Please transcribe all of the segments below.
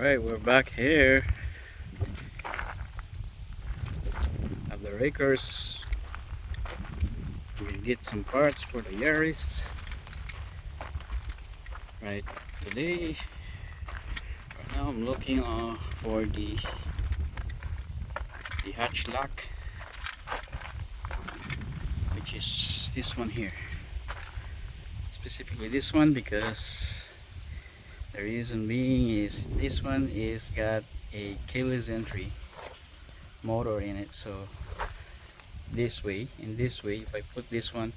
Alright, we're back here at the Rakers. We get some parts for the Yaris. Right, today, right now I'm looking for the hatch lock, which is this one here. Specifically this one, because the reason being is this one is got a keyless entry motor in it. So this way, if I put this one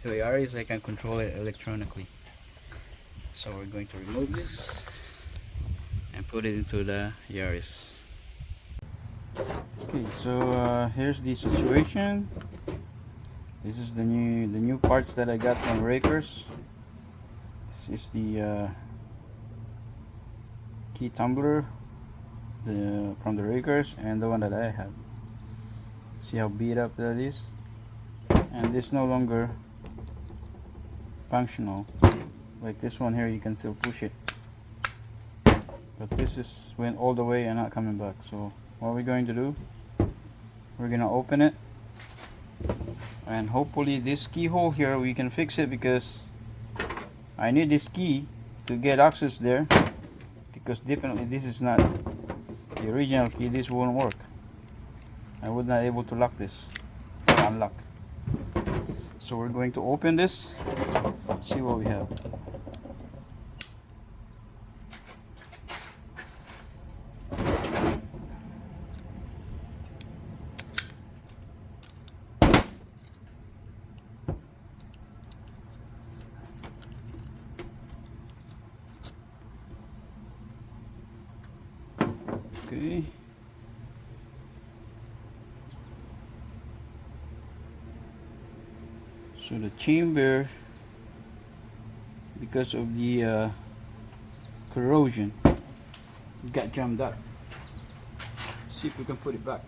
to the yaris, I can control it electronically. So we're going to remove this and put it into the yaris. Okay, so here's the situation. This is the new parts that I got from Rakers. This is the key tumbler from the Rakers, and the one that I have. See how beat up that is? And this no longer functional. Like this one here, you can still push it, but this is went all the way and not coming back. So what we're going to do, we're gonna open it, and hopefully this keyhole here we can fix it, because I need this key to get access there, because definitely this is not the original key. This won't work. I would not able to lock this or unlock. So we're going to open this, see what we have. Okay. So the chamber, because of the corrosion, got jammed up. See if we can put it back.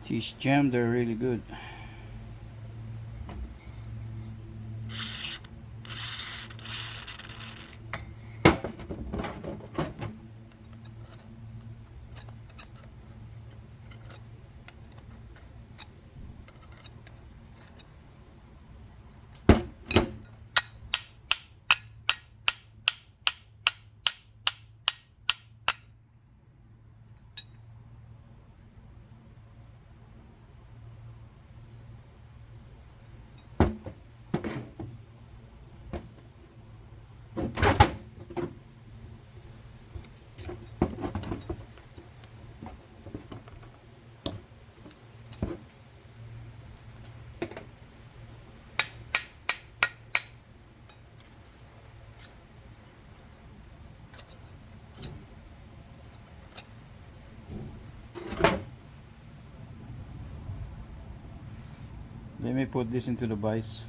These jammed are really good. Let me put this into the vise.